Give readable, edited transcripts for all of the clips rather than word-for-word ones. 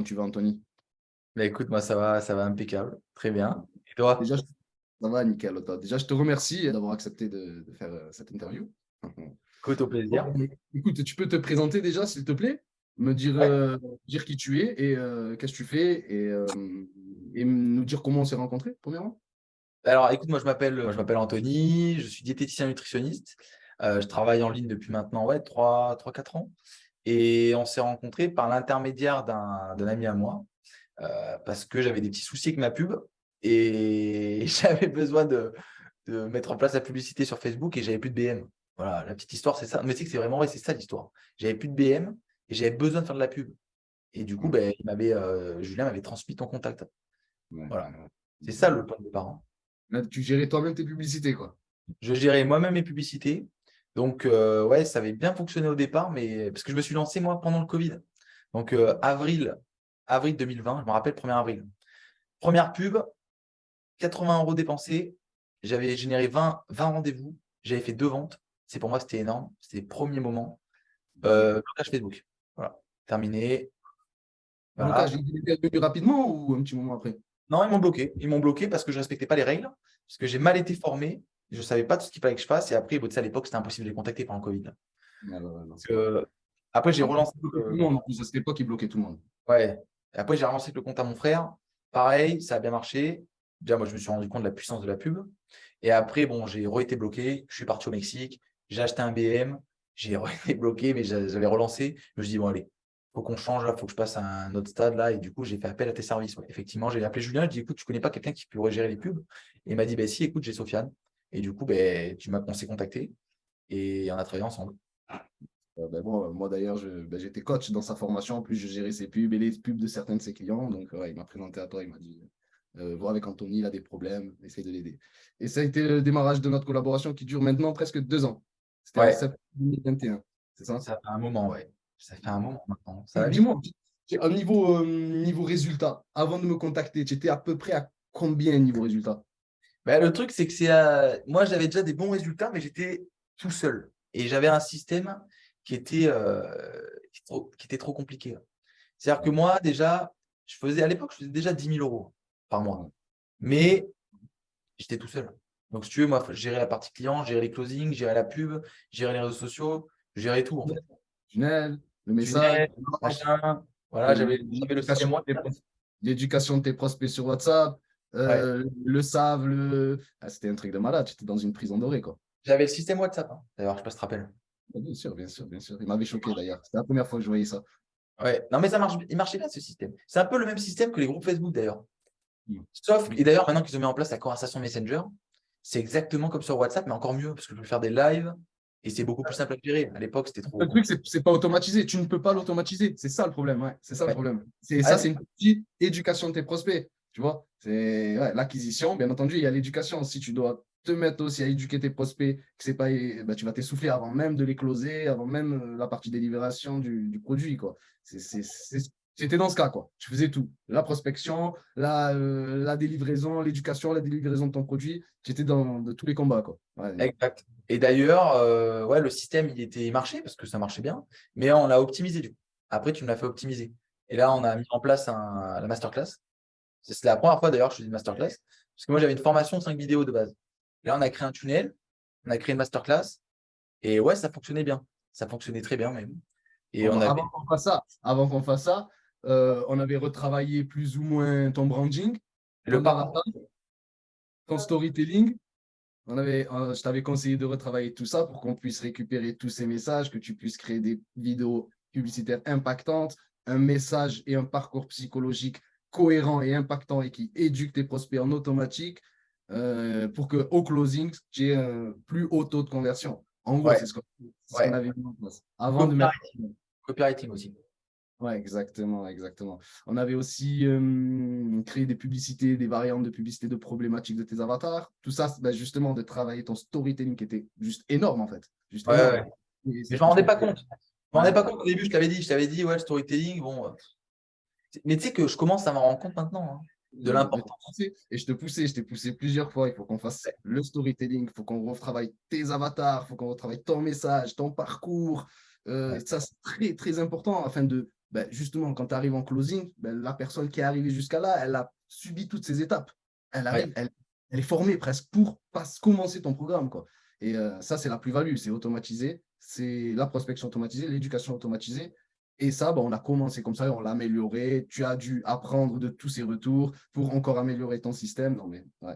tu vas, Anthony? Bah, écoute, moi, ça va impeccable. Très bien. Et toi? Déjà, ça va, nickel. Déjà, je te remercie d'avoir accepté de faire cette interview. Écoute, au Bon, plaisir. écoute, tu peux te présenter déjà, s'il te plaît, me Ouais. dire qui tu es et qu'est-ce que tu fais et nous dire comment on s'est rencontrés, premièrement. Alors, écoute, moi, je m'appelle Anthony, je suis diététicien nutritionniste. Je travaille en ligne depuis maintenant, ouais, 4 ans. Et on s'est rencontrés par l'intermédiaire d'un ami à moi, parce que j'avais des petits soucis avec ma pub et j'avais besoin de mettre en place la publicité sur Facebook et j'avais plus de BM. Voilà, la petite histoire, c'est ça. Mais tu sais que c'est vraiment vrai, c'est ça l'histoire. J'avais plus de BM et j'avais besoin de faire de la pub. Et du coup, Ouais, ben, Julien m'avait transmis ton contact. ouais, Voilà. ouais. C'est ça le point de départ, hein. Là, tu gérais toi-même tes publicités, quoi. Je gérais moi-même mes publicités. Donc, ouais, ça avait bien fonctionné au départ, mais parce que je me suis lancé moi pendant le Covid. Donc, avril 2020, je me rappelle, 1er avril. Première pub, 80 € dépensés. J'avais généré 20 rendez-vous. J'avais fait 2 ventes. C'est pour moi, c'était énorme. C'était le premier moment. Blocage Facebook. Voilà. Terminé. Voilà. Blocage, il est venu rapidement ou un petit moment après? Non, ils m'ont bloqué. Ils m'ont bloqué parce que je ne respectais pas les règles, parce que j'ai mal été formé. Je ne savais pas tout ce qu'il fallait que je fasse. Et après, tu sais, à l'époque, c'était impossible de les contacter pendant le Covid. Donc, Ouais, ouais, ouais, non, c'est clair. euh, après, j'ai Après, relancé. il bloquait tout le monde. En plus, à cette époque, il bloquait tout le monde. Ouais. Et après, j'ai relancé le compte à mon frère. Pareil, ça a bien marché. Déjà, moi, je me suis rendu compte de la puissance de la pub. Et après, bon, j'ai re-été bloqué. Je suis parti au Mexique. J'ai acheté un BM. J'ai re-été bloqué, mais j'avais relancé. Je me suis dit, bon, allez, faut qu'on change là, faut que je passe à un autre stade là. Et du coup, j'ai fait appel à tes services. Ouais. Effectivement, j'ai appelé Julien. Je dit, écoute, tu connais pas quelqu'un qui pourrait gérer les pubs? Et il m'a dit, bah, si, écoute, j'ai Sofiane. Et du coup, ben, on s'est contacté et on a travaillé ensemble. Ben bon, moi d'ailleurs, j'étais coach dans sa formation. En plus, je gérais ses pubs et les pubs de certains de ses clients. Donc, ouais, il m'a présenté à toi. Il m'a dit, vois avec Anthony, il a des problèmes, essaye de l'aider. Et ça a été le démarrage de notre collaboration qui dure maintenant presque 2 ans. C'était en Ouais, septembre 2021, c'est ça? ça fait un moment, ouais. Ça fait un moment maintenant. Ça va vite. Dis-moi, au niveau résultat, avant de me contacter, tu étais à peu près à combien niveau résultat? Bah, le truc, c'est que moi, j'avais déjà des bons résultats, mais j'étais tout seul. Et j'avais un système qui était, qui était trop compliqué. C'est-à-dire que Ouais, moi, déjà, à l'époque, je faisais déjà 10 000 € par mois. ouais. Mais j'étais tout seul. Donc, si tu veux, moi, je gérais la partie client, je gérais les closings, je gérais la pub, je gérais les réseaux sociaux, je gérais tout, en fait. Tunnel, le message, Tunnel, machin. Voilà, j'avais le système l'éducation WhatsApp. l'éducation de tes prospects sur WhatsApp, Ouais. le SAV, Ah, c'était un truc de malade, tu étais dans une prison dorée, quoi. J'avais le système WhatsApp, hein. D'ailleurs, je ne sais pas si tu te rappelles. Bien sûr, bien sûr, bien sûr. Il m'avait choqué d'ailleurs. C'était la première fois que je voyais ça. Ouais. Non, mais il marchait bien ce système. C'est un peu le même système que les groupes Facebook d'ailleurs. Mm. Sauf, Mm. et d'ailleurs, maintenant qu'ils ont mis en place la conversation Messenger, c'est exactement comme sur WhatsApp, mais encore mieux, parce que je peux faire des lives et c'est beaucoup plus simple à gérer. À l'époque, c'était trop Le truc, compliqué. c'est pas automatisé. Tu ne peux pas l'automatiser. C'est ça le problème. Ouais. C'est ça le Ouais. problème. Ouais, C'est une petite éducation de tes prospects. Tu vois, c'est l'acquisition. Bien entendu, il y a l'éducation. Si tu dois te mettre aussi à éduquer tes prospects, que c'est pas, ben, tu vas t'essouffler avant même de les closer, avant même la partie délibération du produit. Quoi. C'était dans ce cas. Quoi. Tu faisais tout. La prospection, la délivraison, l'éducation, la délivraison de ton produit. Tu étais dans de tous les combats. Quoi. Ouais. exact. Et d'ailleurs, ouais, le système, il marchait parce que ça marchait bien, mais on l'a optimisé du coup. Après, tu me l'as fait optimiser. Et là, on a mis en place la masterclass. C'est la première fois d'ailleurs que je fais une masterclass, parce que moi, j'avais une formation de 5 vidéos de base. Là, on a créé un tunnel, on a créé une masterclass, et ouais, ça fonctionnait bien. Ça fonctionnait très bien même. Et Bon, on bah, avait avant qu'on fasse ça, on avait retravaillé plus ou moins ton branding, le ton parcours. avatar, ton storytelling. Je t'avais conseillé de retravailler tout ça pour qu'on puisse récupérer tous ces messages, que tu puisses créer des vidéos publicitaires impactantes, un message et un parcours psychologique cohérent et impactant et qui éduque tes prospects en automatique pour qu'au closing, tu aies un plus haut taux de conversion. En gros, Ouais, c'est ce qu'on ouais. avait mis en place avant de mettre. Copywriting. Copywriting aussi. Ouais, exactement, exactement. On avait aussi créé des publicités, des variantes de publicités de problématiques de tes avatars. Tout ça, ben, justement, de travailler ton storytelling qui était juste énorme, en fait. Juste Ouais, ouais, énorme. ouais. Et Mais c'est je m'en rendais franchement. pas compte. Je m'en rendais Ouais. pas compte au début, je t'avais dit, ouais, le storytelling, bon. Mais tu sais que je commence à m'en rendre compte maintenant, hein, de l'importance. Et je t'ai poussé plusieurs fois. Il faut qu'on fasse le storytelling, il faut qu'on retravaille tes avatars, il faut qu'on retravaille ton message, ton parcours. Ouais. Ça, c'est très, très important afin de ben, justement, quand tu arrives en closing, ben, la personne qui est arrivée jusqu'à là, elle a subi toutes ces étapes. Elle Ouais. arrive, elle est formée presque pour commencer ton programme, quoi. Et ça, c'est la plus-value, c'est automatisé, c'est la prospection automatisée, l'éducation automatisée. Et ça, ben, on a commencé comme ça, on l'a amélioré. Tu as dû apprendre de tous ces retours pour encore améliorer ton système. Non, mais ouais.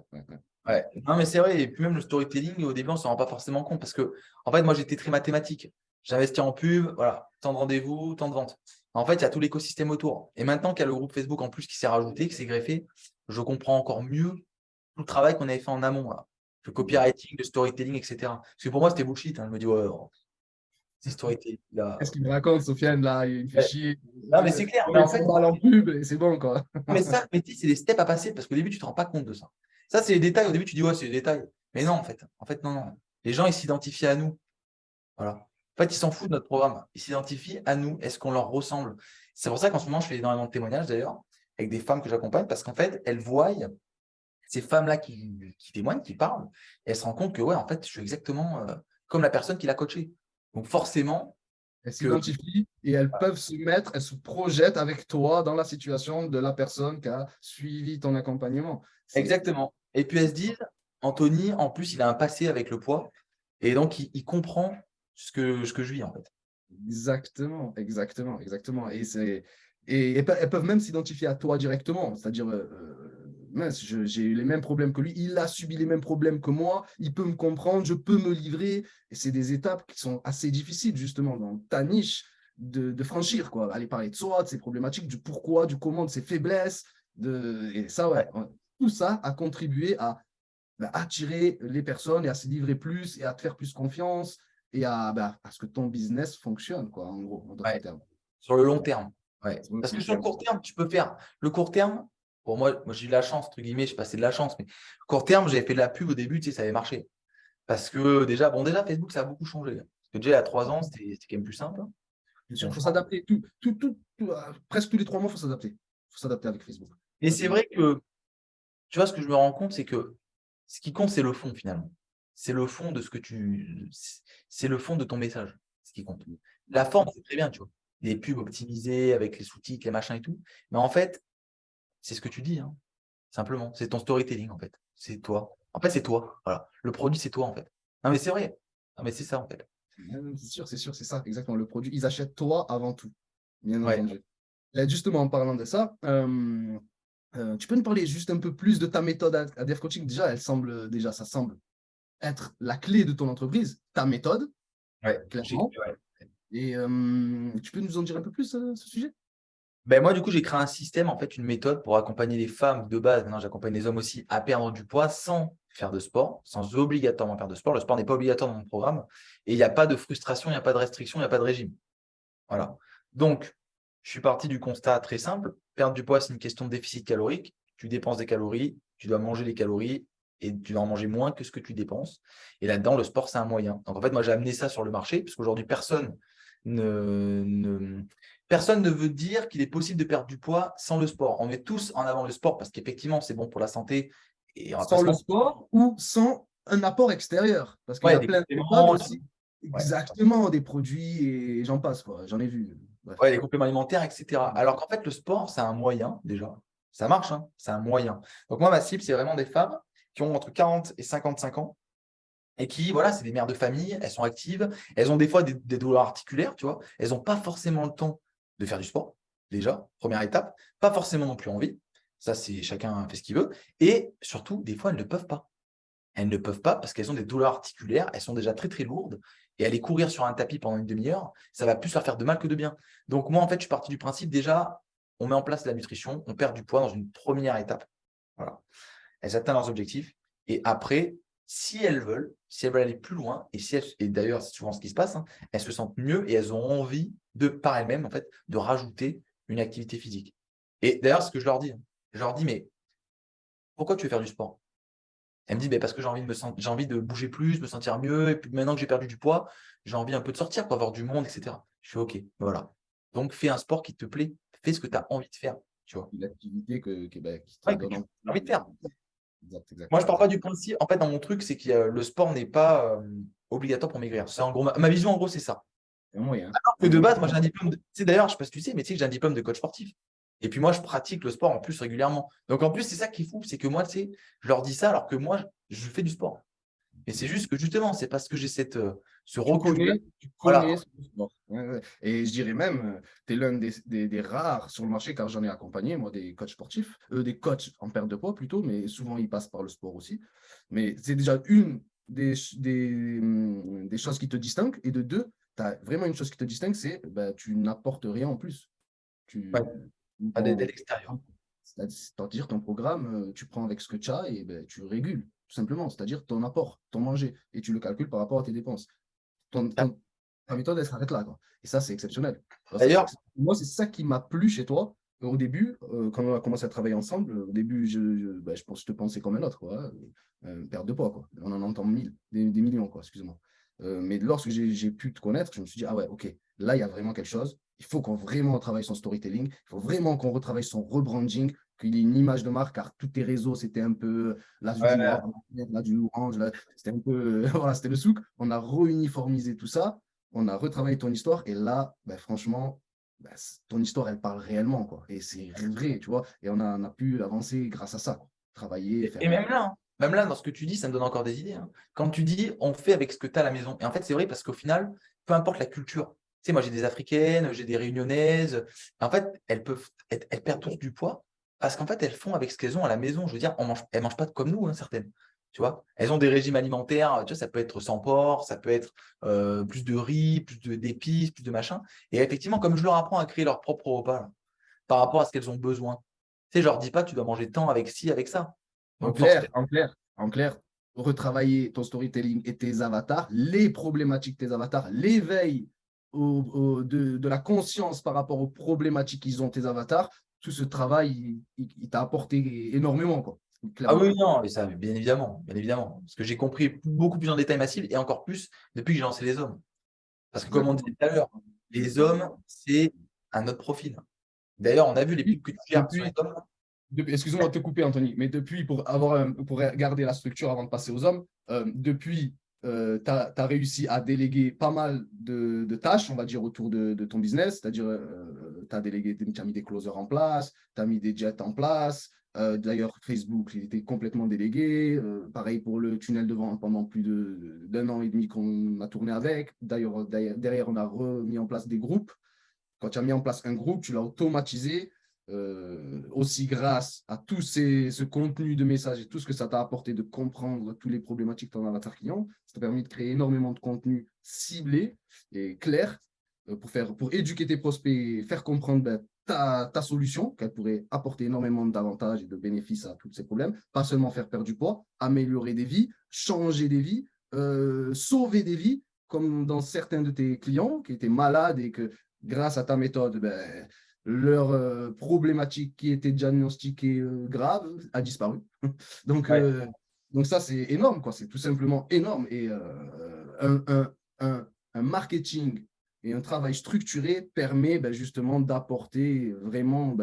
Ouais. Non, mais c'est vrai. Et puis même le storytelling, au début, on ne s'en rend pas forcément compte parce que, en fait, moi, j'étais très mathématique. J'investis en pub, voilà, tant de rendez-vous, tant de ventes. En fait, il y a tout l'écosystème autour. Et maintenant qu'il y a le groupe Facebook en plus qui s'est rajouté, qui s'est greffé, je comprends encore mieux tout le travail qu'on avait fait en amont, là. Le copywriting, le storytelling, etc. Parce que pour moi, c'était bullshit, hein. Je me dis, ouais, oh, c'est storytelling, là. Qu'est-ce qu'il me raconte, Sofiane, là? Il me fait Ouais. chier. Non, mais c'est clair. On Mais met en fait, 100 balles en pub et c'est bon, quoi. mais ça, mais tu sais, c'est des steps à passer parce qu'au début, tu ne te rends pas compte de ça. Ça, c'est les détails. Au début, tu dis, ouais, c'est les détails. Mais non, en fait. En fait, non, non. Les gens, ils s'identifient à nous. Voilà. En fait, ils s'en foutent de notre programme. Ils s'identifient à nous. Est-ce qu'on leur ressemble? C'est pour ça qu'en ce moment, je fais énormément de témoignages, d'ailleurs, avec des femmes que j'accompagne parce qu'en fait, elles voient ces femmes-là qui témoignent, qui parlent, et elles se rendent compte que, ouais, en fait, je suis exactement comme la personne qui l'a coachée. Donc, forcément, Elles que. s'identifient et elles peuvent se mettre, elles se projettent avec toi dans la situation de la personne qui a suivi ton accompagnement. Exactement. Et puis elles se disent, Anthony, en plus, il a un passé avec le poids. Et donc, il comprend ce que je vis, en fait. Exactement. Et elles peuvent même s'identifier à toi directement. C'est-à-dire, mince, j'ai eu les mêmes problèmes que lui, il a subi les mêmes problèmes que moi, il peut me comprendre, je peux me livrer. Et c'est des étapes qui sont assez difficiles, justement, dans ta niche, de franchir, quoi. Aller parler de soi, de ses problématiques, du pourquoi, du comment, de ses faiblesses. Et ça, Ouais. ouais. Tout ça a contribué à attirer les personnes et à se livrer plus et à te faire plus confiance et à ce que ton business fonctionne, quoi, en gros, en d'autres Ouais. termes. Sur le long terme. Ouais. Sur le Parce que long sur le terme. court terme, tu peux faire. Le court terme, pour moi j'ai eu de la chance, entre guillemets, je sais pas si c'est de la chance, mais court terme, j'avais fait de la pub au début, tu sais, ça avait marché. Parce que déjà, Facebook, ça a beaucoup changé. Parce que déjà, il y a 3 ans, c'était quand même plus simple. Bien sûr, Bon, il faut je pense. s'adapter. Presque tous les 3 mois, il faut s'adapter. Il faut s'adapter avec Facebook. Et Ça, c'est c'est vrai que, tu vois, ce que je me rends compte, c'est que ce qui compte, c'est le fond, finalement. C'est le fond de ce que tu. C'est le fond de ton message, ce qui compte. La forme, c'est très bien, tu vois. Les pubs optimisées avec les sous-titres, les machins et tout. Mais en fait, c'est ce que tu dis, hein, simplement. C'est ton storytelling, en fait. C'est toi. En fait, c'est toi. Voilà. Le produit, c'est toi, en fait. Non, mais c'est vrai. Non, mais c'est ça, en fait. c'est sûr, c'est ça, exactement. Le produit, ils achètent toi avant tout, bien Ouais. entendu. Et justement, en parlant de ça, tu peux nous parler juste un peu plus de ta méthode à Dev Coaching. Déjà, ça semble être la clé de ton entreprise, ta méthode, Ouais. clairement. Ouais. Et tu peux nous en dire un peu plus ce sujet? Ben moi, du coup, j'ai créé un système, en fait, une méthode pour accompagner les femmes de base. Maintenant, j'accompagne les hommes aussi à perdre du poids sans faire de sport, sans obligatoirement faire de sport. Le sport n'est pas obligatoire dans mon programme. Et il n'y a pas de frustration, il n'y a pas de restriction, il n'y a pas de régime. Voilà. Donc, je suis parti du constat très simple. Perdre du poids, c'est une question de déficit calorique. Tu dépenses des calories, tu dois manger les calories et tu dois en manger moins que ce que tu dépenses. Et là-dedans, le sport, c'est un moyen. Donc, en fait, moi, j'ai amené ça sur le marché, parce qu'aujourd'hui, ne, ne, personne ne veut dire qu'il est possible de perdre du poids sans le sport. On met tous en avant le sport parce qu'effectivement, c'est bon pour la santé. Et on va pas Sans se le mentir. sport ou sans un apport extérieur? Parce qu'il y Ouais, a des plein de méthodes compléments. aussi. Ouais. Exactement, des produits et j'en passe, quoi. J'en ai vu. Bref. Ouais, les compléments alimentaires, etc. Alors qu'en fait, le sport, c'est un moyen déjà. Ça marche, hein, c'est un moyen. Donc moi, ma cible, c'est vraiment des femmes qui ont entre 40 et 55 ans et qui, voilà, c'est des mères de famille, elles sont actives, elles ont des fois des douleurs articulaires, tu vois. Elles n'ont pas forcément le temps de faire du sport, déjà, première étape. Pas forcément non plus envie. Ça, c'est chacun fait ce qu'il veut. Et surtout, des fois, elles ne peuvent pas. Elles ne peuvent pas parce qu'elles ont des douleurs articulaires, elles sont déjà très très lourdes et aller courir sur un tapis pendant une demi-heure, ça va plus leur faire de mal que de bien. Donc moi, en fait, je suis parti du principe déjà, on met en place la nutrition, on perd du poids dans une première étape. Voilà. Elles atteignent leurs objectifs et après, si elles veulent aller plus loin, et d'ailleurs, c'est souvent ce qui se passe, hein, elles se sentent mieux et elles ont envie de, par elles-mêmes, en fait, de rajouter une activité physique. Et d'ailleurs, ce que je leur dis, mais pourquoi tu veux faire du sport? Elle me dit, parce que j'ai envie de bouger plus, me sentir mieux. Et puis maintenant que j'ai perdu du poids, j'ai envie un peu de sortir pour voir du monde, etc. Je fais OK, voilà. Donc fais un sport qui te plaît. Fais ce que tu as envie de faire. Tu vois. Une activité qui te Ouais, que donne tu envie. as envie de faire. Exact. Moi, je ne pars pas du principe. En fait, dans mon truc, c'est que le sport n'est pas obligatoire pour maigrir. C'est en gros, ma vision, en gros, c'est ça. Il y a moyen. Alors que de base, moi, j'ai un diplôme Tu sais, d'ailleurs, je ne sais pas si tu sais, mais tu sais que j'ai un diplôme de coach sportif. Et puis moi, je pratique le sport en plus régulièrement. Donc en plus, c'est ça qui est fou, c'est que moi, tu sais, je leur dis ça alors que moi, je fais du sport. Et c'est juste que justement, c'est parce que j'ai ce recul-là. Tu connais Voilà. ce sport. Ouais, ouais. Et je dirais même, tu es l'un des rares sur le marché, car j'en ai accompagné, moi, des coachs sportifs, des coachs en perte de poids plutôt, mais souvent ils passent par le sport aussi. Mais c'est déjà une des choses qui te distinguent. Et de deux, tu as vraiment une chose qui te distingue, c'est bah, tu n'apportes rien en plus. Ouais, Tu, pas dès ton- l'extérieur. C'est-à-dire ton programme, tu prends avec ce que tu as et ben, tu régules, tout simplement. C'est-à-dire ton apport, ton manger, et tu le calcules par rapport à tes dépenses. Ta méthode, elle s'arrête là, quoi. Et ça, c'est exceptionnel. Alors, ça, D'ailleurs, moi, c'est ça qui m'a plu chez toi. Au début, quand on a commencé à travailler ensemble, au début, ben, je te pensais comme un autre, quoi. Perte de poids, quoi. On en entend mille, des millions, quoi, excuse-moi. Mais lorsque j'ai pu te connaître, je me suis dit, ah ouais, ok, là, il y a vraiment quelque chose. Il faut qu'on vraiment travaille son storytelling. Il faut vraiment qu'on retravaille son rebranding, qu'il y ait une image de marque, car tous tes réseaux, c'était un peu là du ouais, noir, là du orange, là, c'était un peu, voilà, c'était le souk. On a réuniformisé tout ça, on a retravaillé ton histoire, et là, ben, franchement, ben, ton histoire, elle parle réellement, quoi. Et c'est vrai, tu vois. Et on a pu avancer grâce à ça, quoi. Travailler, et faire. même là, dans ce que tu dis, ça me donne encore des idées, hein. Quand tu dis on fait avec ce que tu as à la maison. Et en fait, c'est vrai parce qu'au final, peu importe la culture, tu sais, moi j'ai des Africaines, j'ai des Réunionnaises. En fait, elles perdent tous du poids parce qu'en fait, elles font avec ce qu'elles ont à la maison. Je veux dire, elles mangent pas comme nous, hein, certaines. Tu vois, elles ont des régimes alimentaires, tu vois, ça peut être sans porc, ça peut être plus de riz, d'épices, plus de machin. Et effectivement, comme je leur apprends à créer leur propre repas là, par rapport à ce qu'elles ont besoin, tu sais, je leur dis pas tu dois manger tant avec ci, avec ça. En Donc clair, forcément, en clair, en clair, retravailler ton storytelling et tes avatars, les problématiques de tes avatars, l'éveil de la conscience par rapport aux problématiques qu'ils ont tes avatars, tout ce travail, il t'a apporté énormément, quoi, ah clairement. oui, non, mais ça, bien évidemment, bien évidemment. Parce que j'ai compris beaucoup plus en détail ma cible et encore plus depuis que j'ai lancé les hommes. Parce que comme on disait Exactement. tout à l'heure, les hommes, c'est un autre profil. D'ailleurs, on a vu les pubs que tu gères sur les Depuis, hommes. excuse-moi de te couper, Anthony, mais depuis, pour garder la structure avant de passer aux hommes, depuis, tu as réussi à déléguer pas mal de tâches, on va dire, autour de ton business. C'est-à-dire, tu as délégué, tu as mis des closers en place, tu as mis des jets en place. D'ailleurs, Facebook, il était complètement délégué. Pareil pour le tunnel de vente pendant plus d'un an et demi qu'on a tourné avec. D'ailleurs, derrière, on a remis en place des groupes. Quand tu as mis en place un groupe, tu l'as automatisé aussi grâce à ce contenu de messages et tout ce que ça t'a apporté de comprendre toutes les problématiques de ton avatar client. Ça t'a permis de créer énormément de contenu ciblé et clair pour éduquer tes prospects et faire comprendre ben, ta solution, qu'elle pourrait apporter énormément d'avantages et de bénéfices à tous ces problèmes. Pas seulement faire perdre du poids, améliorer des vies, changer des vies, sauver des vies, comme dans certains de tes clients qui étaient malades et que grâce à ta méthode, ben, leur problématique qui était diagnostiquée grave a disparu. Donc, Ouais. donc ça, c'est énorme, quoi. C'est tout simplement énorme. Et un marketing et un travail structuré permet ben, justement d'apporter vraiment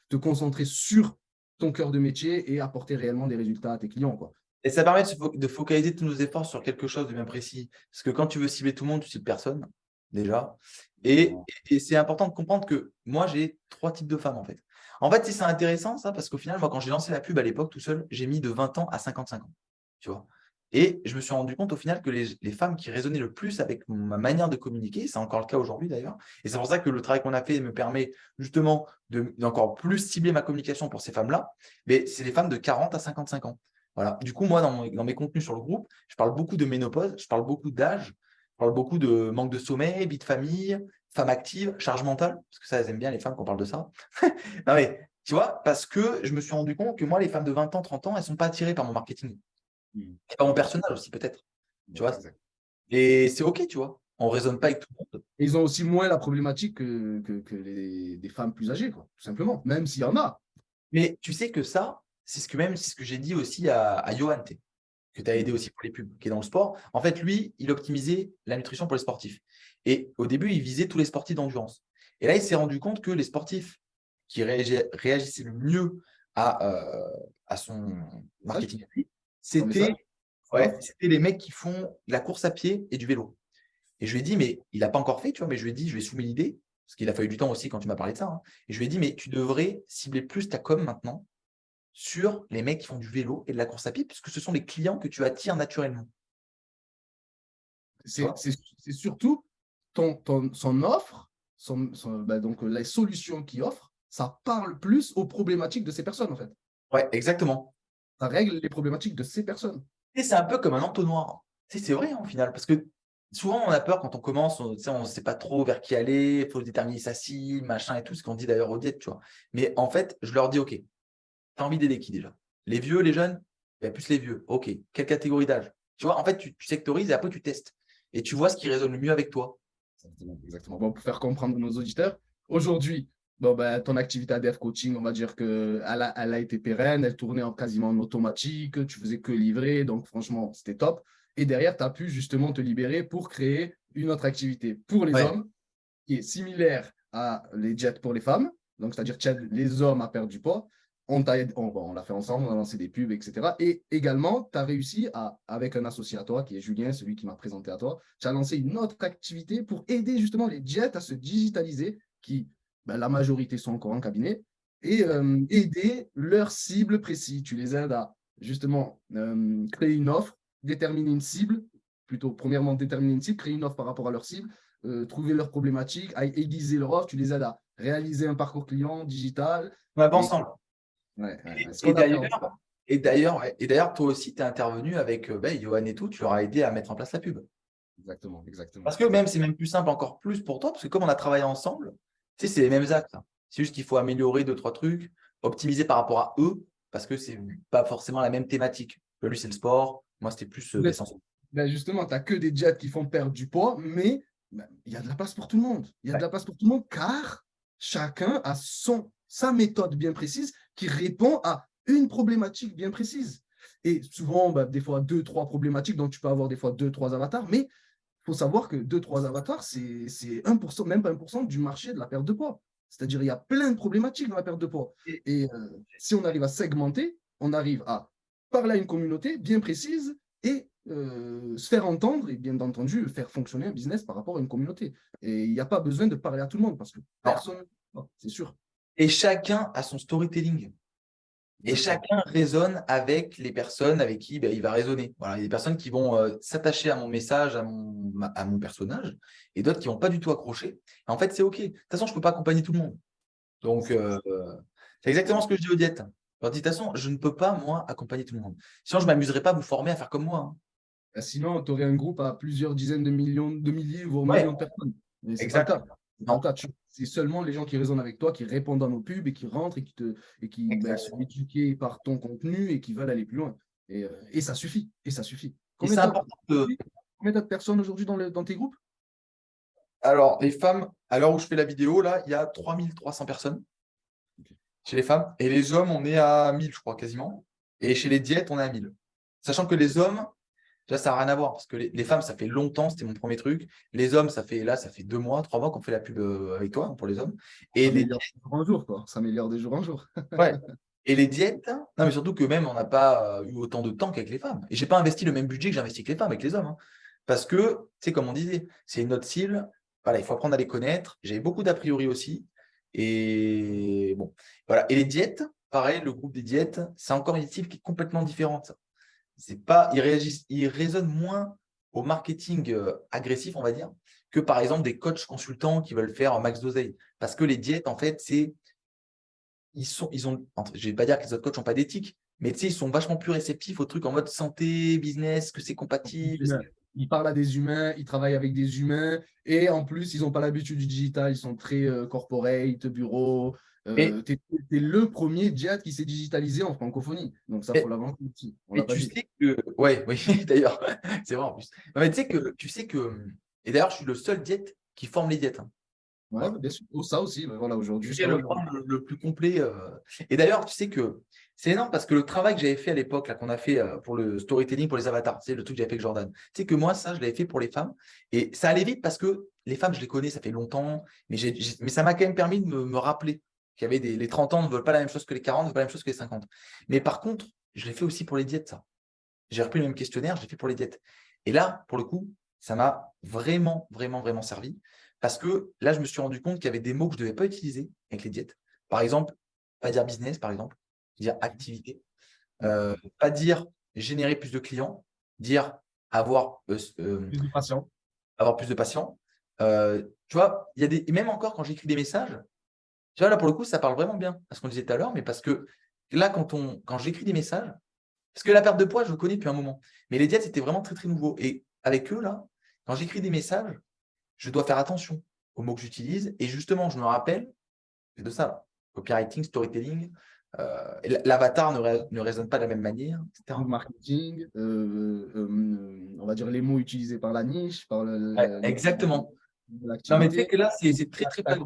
te concentrer sur ton cœur de métier et apporter réellement des résultats à tes clients, quoi. Et ça permet de focaliser tous nos efforts sur quelque chose de bien précis. Parce que quand tu veux cibler tout le monde, tu cibles personne, déjà. Et c'est important de comprendre que moi, j'ai 3 types de femmes, en fait. En fait, si c'est intéressant, ça, parce qu'au final, moi, quand j'ai lancé la pub à l'époque tout seul, j'ai mis de 20 ans à 55 ans. Tu vois. Et je me suis rendu compte au final que les femmes qui résonnaient le plus avec ma manière de communiquer, c'est encore le cas aujourd'hui d'ailleurs. Et c'est pour ça que le travail qu'on a fait me permet justement d'encore plus cibler ma communication pour ces femmes-là. Mais c'est les femmes de 40 à 55 ans. Voilà. Du coup, moi, dans mes contenus sur le groupe, je parle beaucoup de ménopause, je parle beaucoup d'âge, je parle beaucoup de manque de sommeil, vie de famille, femme active, charge mentale, parce que ça, elles aiment bien les femmes qu'on parle de ça. Non, mais tu vois, parce que je me suis rendu compte que moi, les femmes de 20 ans, 30 ans, elles ne sont pas attirées par mon marketing. Mm. Et par mon personnage aussi, peut-être. Tu Ouais, vois. exact. Et c'est OK, tu vois. On ne raisonne pas avec tout le monde. Et ils ont aussi moins la problématique que des femmes plus âgées, quoi, tout simplement, même s'il y en a. Mais tu sais que ça, c'est ce que j'ai dit aussi à Johan, que tu as aidé Mm. aussi pour les pubs, qui est dans le sport. En fait, lui, il optimisait la nutrition pour les sportifs. Et au début, il visait tous les sportifs d'endurance. Et là, il s'est rendu compte que les sportifs qui réagissaient le mieux à son Message marketing, Ton c'était message? Ouais. c'était les mecs qui font de la course à pied et du vélo. Et je lui ai dit, mais il n'a pas encore fait, tu vois, mais je lui ai dit, je lui ai soumis l'idée, parce qu'il a fallu du temps aussi quand tu m'as parlé de ça, hein. Et je lui ai dit, mais tu devrais cibler plus ta com maintenant sur les mecs qui font du vélo et de la course à pied, puisque ce sont les clients que tu attires naturellement. Tu vois. C'est surtout son offre, donc les solutions qu'il offre, ça parle plus aux problématiques de ces personnes, en fait. Ouais, exactement. Ça règle les problématiques de ces personnes. Et c'est un peu comme un entonnoir. Tu sais, c'est vrai, hein, au final, parce que souvent, on a peur quand on commence, tu sais, on ne sait pas trop vers qui aller, il faut déterminer sa cible, machin et tout, ce qu'on dit d'ailleurs aux diètes, tu vois. Mais en fait, je leur dis, OK, tu as envie d'aider qui déjà? Les vieux, les jeunes? Ben, plus les vieux. OK, quelle catégorie d'âge? Tu vois, en fait, tu sectorises et après, tu testes. Et tu vois ce qui résonne le mieux avec toi. Exactement, exactement. Bon, pour faire comprendre à nos auditeurs, aujourd'hui, bon, ben, ton activité ADF Coaching, on va dire qu'elle elle a été pérenne, elle tournait quasiment en automatique, tu faisais que livrer, donc franchement, c'était top. Et derrière, tu as pu justement te libérer pour créer une autre activité pour les Ouais. hommes qui est similaire à les jets pour les femmes, donc c'est-à-dire tu aides les hommes à perdre du poids. On l'a fait ensemble, on a lancé des pubs, etc. Et également, tu as réussi avec un associé à toi, qui est Julien, celui qui m'a présenté à toi, tu as lancé une autre activité pour aider justement les jets à se digitaliser, qui, ben, la majorité sont encore en cabinet, et aider leurs cibles précises. Tu les aides à justement créer une offre, déterminer une cible, plutôt premièrement déterminer une cible, créer une offre par rapport à leur cible, trouver leurs problématiques, à aiguiser leur offre, tu les aides à réaliser un parcours client digital. On va Et, ensemble. ce Et qu'on a fait ensemble. d'ailleurs, et d'ailleurs, toi aussi, tu es intervenu avec Johan et tout, tu leur as aidé à mettre en place la pub. Exactement, exactement, Parce que même, exactement. c'est même plus simple encore plus pour toi, parce que comme on a travaillé ensemble, tu sais, c'est les mêmes actes, hein. C'est juste qu'il faut améliorer deux, trois trucs, optimiser par rapport à eux, parce que c'est pas forcément la même thématique. Lui, c'est le sport, moi, c'était plus l'essentiel. Ben justement, tu n'as que des jets qui font perdre du poids, mais ben, il y a de la place pour tout le monde. Il y a de Ouais. la place pour tout le monde car chacun a sa méthode bien précise qui répond à une problématique bien précise. Et souvent, ben, des fois, deux, trois problématiques, donc tu peux avoir des fois deux, trois avatars, mais il faut savoir que deux, trois avatars, c'est 1%, même pas 1% du marché de la perte de poids. C'est-à-dire, il y a plein de problématiques dans la perte de poids. Et, Et si on arrive à segmenter, on arrive à parler à une communauté bien précise et se faire entendre et bien entendu faire fonctionner un business par rapport à une communauté. Et il n'y a pas besoin de parler à tout le monde parce que non. personne, c'est sûr. Et chacun a son storytelling. Et Exactement. chacun résonne avec les personnes avec qui il va raisonner. Voilà, il y a des personnes qui vont s'attacher à mon message, à mon personnage, et d'autres qui vont pas du tout accrocher. Et en fait, c'est OK. De toute façon, je ne peux pas accompagner tout le monde. Donc, c'est exactement ce que je dis aux diètes. Je leur dis, de toute façon, je ne peux pas, moi, accompagner tout le monde. Sinon, je ne m'amuserais pas à vous former à faire comme moi, hein. Sinon, tu aurais un groupe à plusieurs dizaines de millions, de milliers, voire Ouais, millions de personnes. Mais ce n'est pas le exact. cas. C'est pas le Non, cas. C'est seulement les gens qui résonnent avec toi, qui répondent à nos pubs et qui rentrent et qui ben, sont exactement. éduqués par ton contenu et qui veulent aller plus loin. Et ça suffit. Et ça suffit. Et Combien c'est tu important que, Combien t'as de personnes aujourd'hui dans tes groupes? alors, les femmes, à l'heure où je fais la vidéo, là, il y a 3300 personnes chez les femmes. Et les hommes, on est à 1000, je crois, quasiment. Et chez les diètes, on est à 1000. Sachant que les hommes, là, ça n'a rien à voir. Parce que les femmes, ça fait longtemps, c'était mon premier truc. Les hommes, ça fait 2 mois, 3 mois qu'on fait la pub avec toi, hein, pour les hommes. Ça Et les améliore de jour en jour, quoi. Ça améliore de jour en jour. ouais. Et les diètes, non, mais surtout que même, on n'a pas eu autant de temps qu'avec les femmes. Et je n'ai pas investi le même budget que j'ai investi avec les femmes, avec les hommes, hein. Parce que, tu sais, comme on disait, c'est une autre cible. Voilà, il faut apprendre à les connaître. J'avais beaucoup d'a priori aussi. Et bon, voilà. Et les diètes, pareil, le groupe des diètes, c'est encore une cible qui est complètement différente. C'est pas, ils résonnent moins au marketing agressif, on va dire, que par exemple des coachs consultants qui veulent faire un max d'oseille. Parce que les diètes, en fait, je vais pas dire que les autres coachs n'ont pas d'éthique, mais tu sais, ils sont vachement plus réceptifs aux trucs en mode santé, business, que c'est compatible. Ils parlent à des humains, ils travaillent avec des humains, et en plus, ils n'ont pas l'habitude du digital, ils sont très corporate, bureau. Et, Tu es le premier jet qui s'est digitalisé en francophonie. Donc ça, il faut et, l'avancer aussi. On et l'a pas tu dit. sais que, ouais, oui, d'ailleurs, c'est vrai en plus. Non, mais tu sais que, et d'ailleurs, je suis le seul diète qui forme les diètes, hein. Ouais, Voilà. bien sûr. Oh, ça aussi, voilà, aujourd'hui, J'ai jusqu'à le aujourd'hui. programme le plus complet. Et d'ailleurs, tu sais que c'est énorme parce que le travail que j'avais fait à l'époque, là, qu'on a fait pour le storytelling pour les avatars, c'est le truc que j'avais fait avec Jordan. Tu sais que moi, ça, je l'avais fait pour les femmes. Et ça allait vite parce que les femmes, je les connais, ça fait longtemps. Mais ça m'a quand même permis de me rappeler qu'il y avait les 30 ans ne veulent pas la même chose que les 40, ne veulent pas la même chose que les 50. Mais par contre, je l'ai fait aussi pour les diètes, ça. J'ai repris le même questionnaire, je l'ai fait pour les diètes. Et là, pour le coup, ça m'a vraiment, vraiment, vraiment servi. Parce que là, je me suis rendu compte qu'il y avait des mots que je ne devais pas utiliser avec les diètes. Par exemple, pas dire business, par exemple, dire activité. Pas dire générer plus de clients, dire avoir, Plus de patients. avoir plus de patients. Tu vois, il y a des, et même encore quand j'écris des messages, tu vois, là, pour le coup, ça parle vraiment bien à ce qu'on disait tout à l'heure, mais parce que là, quand j'écris des messages, parce que la perte de poids, je le connais depuis un moment, mais les diètes, c'était vraiment très, très nouveau. Et avec eux, là, quand j'écris des messages, je dois faire attention aux mots que j'utilise. Et justement, je me rappelle c'est de ça, là. Copywriting, storytelling, l'avatar ne résonne pas de la même manière, Le etc. marketing, on va dire les mots utilisés par la niche, par Ouais, exactement. Non, mais tu sais l'activité. que là, c'est très, très Tu pas.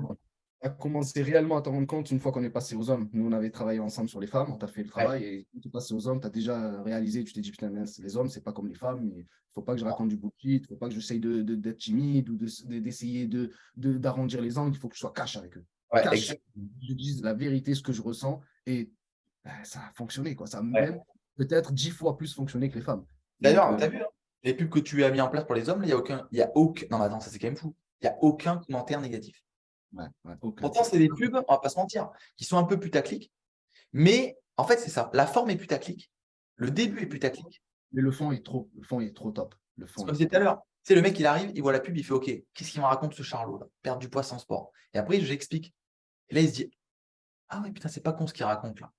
as commencé réellement à te rendre compte une fois qu'on est passé aux hommes. Nous, on avait travaillé ensemble sur les femmes, on t'a fait le Ouais. travail et quand tu es passé aux hommes, tu as déjà réalisé, tu t'es dit, putain, mince, les hommes, c'est pas comme les femmes, il ne faut pas que je raconte du bullshit, il ne faut pas que j'essaye d'être timide ou d'essayer d'arrondir les angles, il faut que je sois cash avec eux. Ouais, Cash, exactement. je dis la vérité, ce que je ressens et ça a fonctionné, quoi. Ça a Ouais. même peut-être 10 fois plus fonctionné que les femmes. Donc, D'ailleurs, tu as vu, hein, les pubs que tu as mis en place pour les hommes, là, il y a aucun. Non, mais attends, ça c'est quand même fou. Il n'y a aucun commentaire négatif. ouais, ouais, aucun. Pourtant, c'est des pubs, on va pas se mentir, qui sont un peu putaclic. Mais en fait, c'est ça. La forme est putaclic. Le début est putaclic. Mais le fond est trop top. Le C'est fond comme est je disais trop tout à top. l'heure. Tu sais, le mec, il arrive, il voit la pub, il fait OK, qu'est-ce qu'il me raconte ce Charlot là? Perdre du poids sans sport. Et après, j'explique. Et là, il se dit ah ouais, putain, c'est pas con ce qu'il raconte là.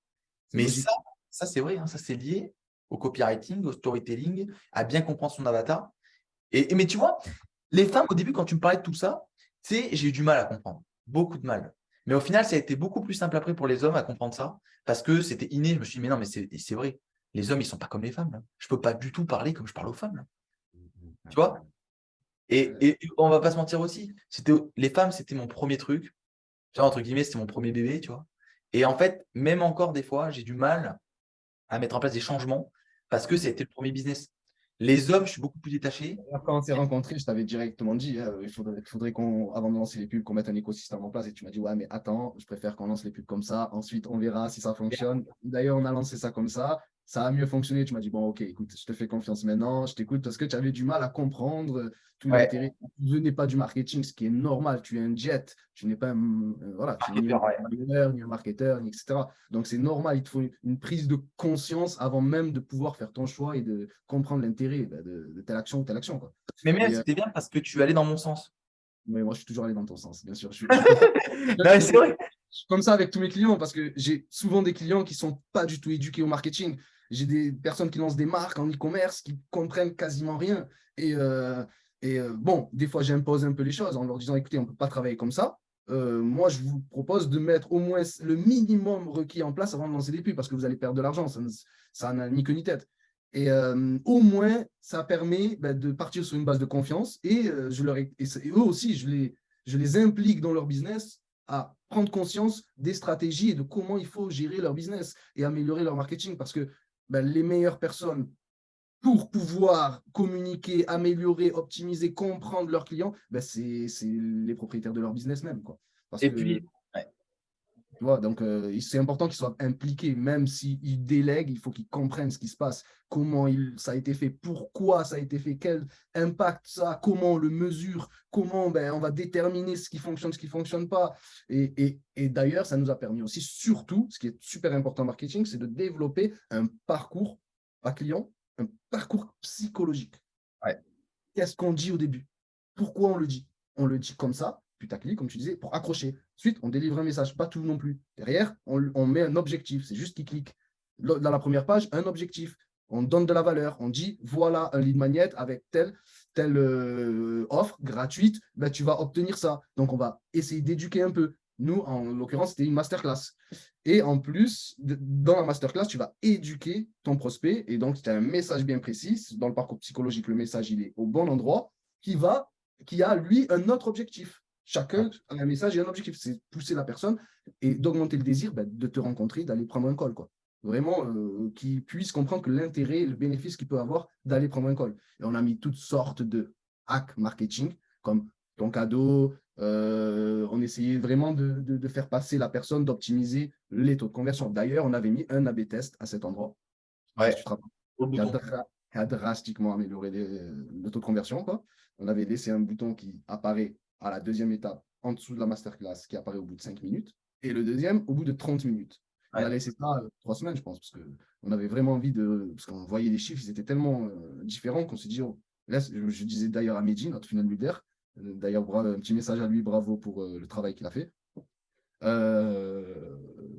C'est Mais logique. ça c'est vrai, hein, ça c'est lié au copywriting, au storytelling, à bien comprendre son avatar. Mais tu vois, les femmes, au début, quand tu me parlais de tout ça, tu sais, j'ai eu du mal à comprendre. Beaucoup de mal. Mais au final, ça a été beaucoup plus simple après pour les hommes à comprendre ça, parce que c'était inné. Je me suis dit, mais non, mais c'est vrai. Les hommes, ils sont pas comme les femmes, là. Je peux pas du tout parler comme je parle aux femmes, là. Tu vois? Et on va pas se mentir aussi. Les femmes, c'était mon premier truc. Tu vois, entre guillemets, c'était mon premier bébé, tu vois. Et en fait, même encore des fois, j'ai du mal à mettre en place des changements parce que ça a été le premier business. Les hommes, je suis beaucoup plus détaché. Quand on s'est rencontrés, je t'avais directement dit, il faudrait qu'on, avant de lancer les pubs, qu'on mette un écosystème en place. Et tu m'as dit, ouais, mais attends, je préfère qu'on lance les pubs comme ça. Ensuite, on verra si ça fonctionne. D'ailleurs, on a lancé ça comme ça. Ça a mieux fonctionné. Tu m'as dit, bon, ok, écoute, je te fais confiance maintenant. Je t'écoute parce que tu avais du mal à comprendre tout Ouais, l'intérêt. Tu venais pas du marketing, ce qui est normal. Tu es un jet. Tu n'es pas voilà, tu n'es ni un marketeur, ouais. entrepreneur, ni un marketeur, ni etc. Donc, c'est normal. Il te faut une prise de conscience avant même de pouvoir faire ton choix et de comprendre l'intérêt de telle action ou telle action, quoi. Mais même, Et c'était bien parce que tu allais dans mon sens. mais moi, je suis toujours allé dans ton sens, bien sûr. Je peux pas. Non, mais c'est vrai. Je suis comme ça avec tous mes clients parce que j'ai souvent des clients qui sont pas du tout éduqués au marketing. J'ai des personnes qui lancent des marques en e-commerce qui comprennent quasiment rien. Bon, des fois, j'impose un peu les choses en leur disant, écoutez, on ne peut pas travailler comme ça. Moi, je vous propose de mettre au moins le minimum requis en place avant de lancer des pubs parce que vous allez perdre de l'argent. Ça n'a ni queue ni tête. Et au moins, ça permet de partir sur une base de confiance et, et eux aussi, je les implique dans leur business à prendre conscience des stratégies et de comment il faut gérer leur business et améliorer leur marketing parce que les meilleures personnes pour pouvoir communiquer, améliorer, optimiser, comprendre leurs clients, c'est les propriétaires de leur business même, quoi. Parce Et que puis, ouais. tu vois, donc c'est important qu'ils soient impliqués, même s'ils délèguent, il faut qu'ils comprennent ce qui se passe, comment ça a été fait, pourquoi ça a été fait, quel impact ça a, comment on le mesure, comment on va déterminer ce qui fonctionne, ce qui ne fonctionne pas. Et d'ailleurs, ça nous a permis aussi, surtout, ce qui est super important en marketing, c'est de développer un parcours, pas client, un parcours psychologique. Ouais. Qu'est-ce qu'on dit au début? Pourquoi on le dit? On le dit comme ça, putaclic, comme tu disais, pour accrocher. Ensuite, on délivre un message, pas tout non plus. Derrière, on met un objectif, c'est juste qu'il clique. Dans la première page, un objectif. On donne de la valeur. On dit, voilà un lead magnet avec telle offre gratuite, tu vas obtenir ça. Donc, on va essayer d'éduquer un peu. Nous, en l'occurrence, c'était une masterclass. Et en plus, dans la masterclass, tu vas éduquer ton prospect. Et donc, tu as un message bien précis. Dans le parcours psychologique, le message, il est au bon endroit, qui a, lui, un autre objectif. Chacun a un message et un objectif. C'est pousser la personne et d'augmenter le désir de te rencontrer, d'aller prendre un call, quoi. Vraiment, qu'il puisse comprendre que l'intérêt et le bénéfice qu'il peut avoir d'aller prendre un call. Et on a mis toutes sortes de hacks marketing, comme ton cadeau. On essayait vraiment de faire passer la personne, d'optimiser les taux de conversion. D'ailleurs, on avait mis un A/B test à cet endroit. Je ne sais pas si Ouais. tu te rappelles. Au Qui a, bouton. qui a drastiquement amélioré le taux de conversion, quoi. on avait laissé un bouton qui apparaît à la deuxième étape en dessous de la masterclass, qui apparaît au bout de 5 minutes, et le deuxième au bout de 30 minutes. On a Ouais. laissé ça 3 semaines, je pense, parce qu'on avait vraiment envie de. Parce qu'on voyait les chiffres, ils étaient tellement différents qu'on s'est dit, oh, là, je disais d'ailleurs à Mehdi, notre final leader, d'ailleurs, un petit message à lui, bravo pour le travail qu'il a fait.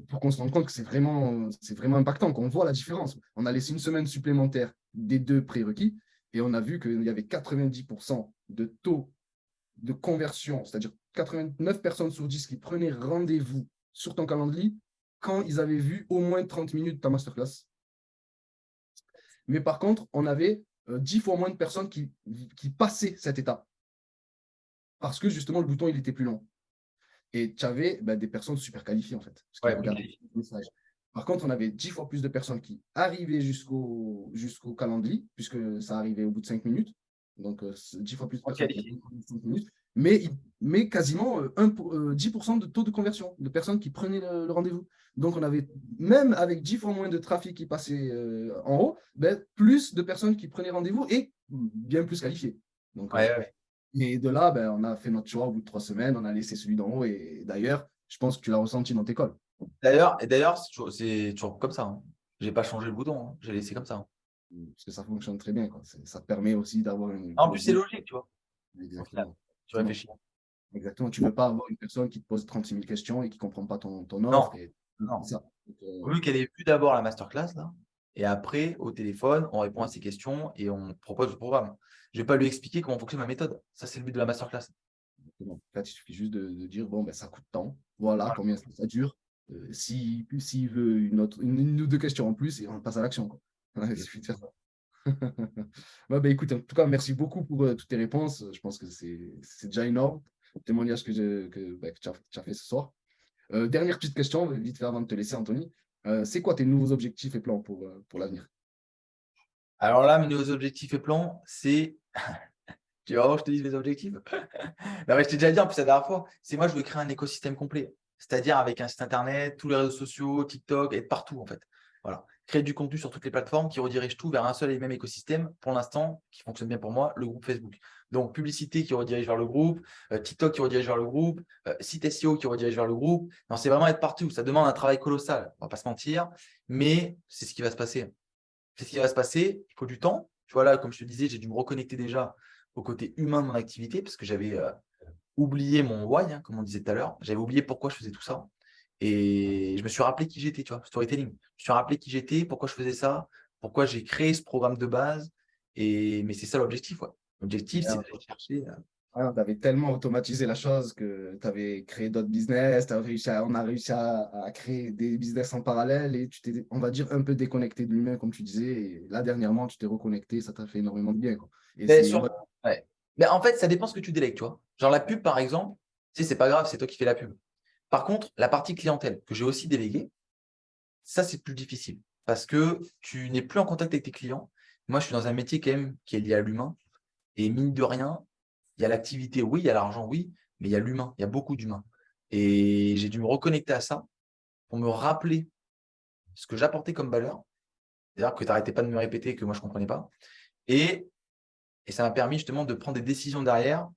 Pour qu'on se rende compte que c'est vraiment impactant, qu'on voit la différence. On a laissé une semaine supplémentaire des deux prérequis et on a vu qu'il y avait 90% de taux de conversion, c'est-à-dire 89 personnes sur 10 qui prenaient rendez-vous sur ton calendrier quand ils avaient vu au moins 30 minutes de ta masterclass. Mais par contre, on avait 10 fois moins de personnes qui passaient cette étape parce que justement, le bouton, il était plus long. Et tu avais des personnes super qualifiées, en fait, parce qu'ils Ouais, regardaient le message. Par contre, on avait 10 fois plus de personnes qui arrivaient jusqu'au calendrier, puisque ça arrivait au bout de 5 minutes. Donc, 10 fois plus de personnes qui arrivaient au bout de 5 minutes. Mais quasiment 10% de taux de conversion, de personnes qui prenaient le rendez-vous. Donc, on avait, même avec 10 fois moins de trafic qui passait en haut, plus de personnes qui prenaient rendez-vous et bien plus qualifiées. Donc, ouais, ouais. et de là, on a fait notre choix au bout de 3 semaines, on a laissé celui d'en haut. Et d'ailleurs, je pense que tu l'as ressenti dans tes calls. D'ailleurs, c'est toujours comme ça. Hein. J'ai pas changé le bouton. Hein. J'ai laissé comme ça. Hein. Parce que ça fonctionne très bien, quoi. Ça te permet aussi d'avoir une En plus, c'est closing. logique, tu vois. Au final, Exactement. tu Exactement. réfléchis. Exactement. Tu ne veux pas avoir une personne qui te pose 36 000 questions et qui ne comprend pas ton Non, offre. Et non. c'est ça. Donc, Vaut mieux qu'elle ait vu d'abord la masterclass, là, et après, au téléphone, on répond à ses questions et on propose le programme. Je ne vais pas lui expliquer comment fonctionne ma méthode. Ça, c'est le but de la masterclass. exactement. En fait, il suffit juste de dire, bon, ça coûte tant. Voilà Voilà. combien ça dure. S'il veut une ou deux questions en plus, et on passe à l'action, quoi. Voilà, il suffit de faire ça. Ouais, écoute, en tout cas, merci beaucoup pour toutes tes réponses. Je pense que c'est déjà énorme, le témoignage que tu as fait ce soir. Dernière petite question, vite fait avant de te laisser, Anthony. C'est quoi tes nouveaux objectifs et plans pour l'avenir? Alors là, mes nouveaux objectifs et plans, c'est. Tu vas voir, je te dis mes objectifs. Non, mais je t'ai déjà dit en plus la dernière fois, c'est moi, je veux créer un écosystème complet. C'est-à-dire avec un site internet, tous les réseaux sociaux, TikTok, être partout en fait. Voilà. Créer du contenu sur toutes les plateformes qui redirige tout vers un seul et même écosystème. Pour l'instant, qui fonctionne bien pour moi, le groupe Facebook. Donc, publicité qui redirige vers le groupe, TikTok qui redirige vers le groupe, site SEO qui redirige vers le groupe. Non, c'est vraiment être partout. Ça demande un travail colossal, on ne va pas se mentir, mais c'est ce qui va se passer. C'est ce qui va se passer. Il faut du temps. Tu vois, là, comme je te disais, j'ai dû me reconnecter déjà au côté humain de mon activité parce que j'avais oublié mon why, hein, comme on disait tout à l'heure. J'avais oublié pourquoi je faisais tout ça. Et je me suis rappelé qui j'étais, tu vois, storytelling. Je me suis rappelé qui j'étais, pourquoi je faisais ça, pourquoi j'ai créé ce programme de base. Mais c'est ça l'objectif, ouais. L'objectif, c'est d'aller chercher. Tu avais tellement automatisé la chose que tu avais créé d'autres business, on a réussi à créer des business en parallèle et tu t'es, on va dire, un peu déconnecté de l'humain, comme tu disais. Et là, dernièrement, tu t'es reconnecté, ça t'a fait énormément de bien, quoi. Et Mais, ouais, ouais. Mais en fait, ça dépend ce que tu délègues, tu vois. Genre la pub, par exemple, tu sais, c'est pas grave, c'est toi qui fais la pub. Par contre, la partie clientèle que j'ai aussi déléguée, ça, c'est plus difficile parce que tu n'es plus en contact avec tes clients. Moi, je suis dans un métier quand même qui est lié à l'humain. Et mine de rien, il y a l'activité, oui, il y a l'argent, oui, mais il y a l'humain, il y a beaucoup d'humains. Et j'ai dû me reconnecter à ça pour me rappeler ce que j'apportais comme valeur. C'est-à-dire que tu n'arrêtais pas de me répéter que moi, je ne comprenais pas. Et, et ça m'a permis justement de prendre des décisions derrière,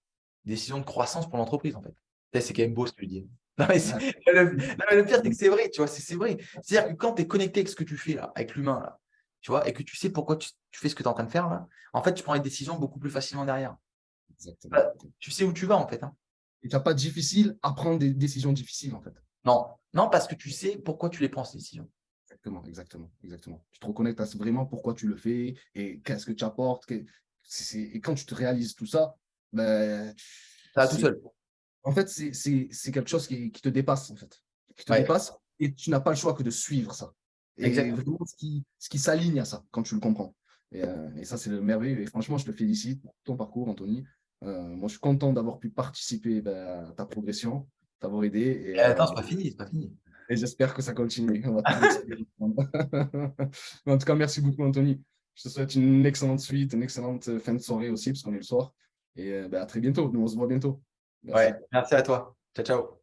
des décisions de croissance pour l'entreprise, en fait. C'est quand même beau ce que je dis. Non, mais, non, mais le pire, c'est que c'est vrai, tu vois, c'est vrai. C'est-à-dire que quand tu es connecté avec ce que tu fais là, avec l'humain, là, tu vois, et que tu sais pourquoi tu fais ce que tu es en train de faire là, en fait, tu prends les décisions beaucoup plus facilement derrière. exactement. Bah, tu sais où tu vas, en fait. Hein. Et tu n'as pas difficile à prendre des décisions difficiles, en fait. Non, non, parce que tu sais pourquoi tu les prends, ces décisions. Exactement, exactement, exactement. Tu te reconnectes à vraiment pourquoi tu le fais et qu'est-ce que tu apportes. Et quand tu te réalises tout ça, Ça va tout c'est seul. en fait, c'est quelque chose qui te dépasse, en fait. Qui te Ouais, dépasse et tu n'as pas le choix que de suivre ça. Et exactement. vraiment, ce qui s'aligne à ça, quand tu le comprends. Et ça, c'est le merveilleux. Et franchement, je te félicite pour ton parcours, Anthony. Moi, je suis content d'avoir pu participer à ta progression, t'avoir aidé. Et attends, c'est pas fini, c'est pas fini. Et j'espère que ça continue. On va toujours essayer. En tout cas, merci beaucoup, Anthony. Je te souhaite une excellente suite, une excellente fin de soirée aussi, parce qu'on est le soir. Et à très bientôt. Nous, on se voit bientôt. Ouais, Merci. merci à toi. Ciao, ciao.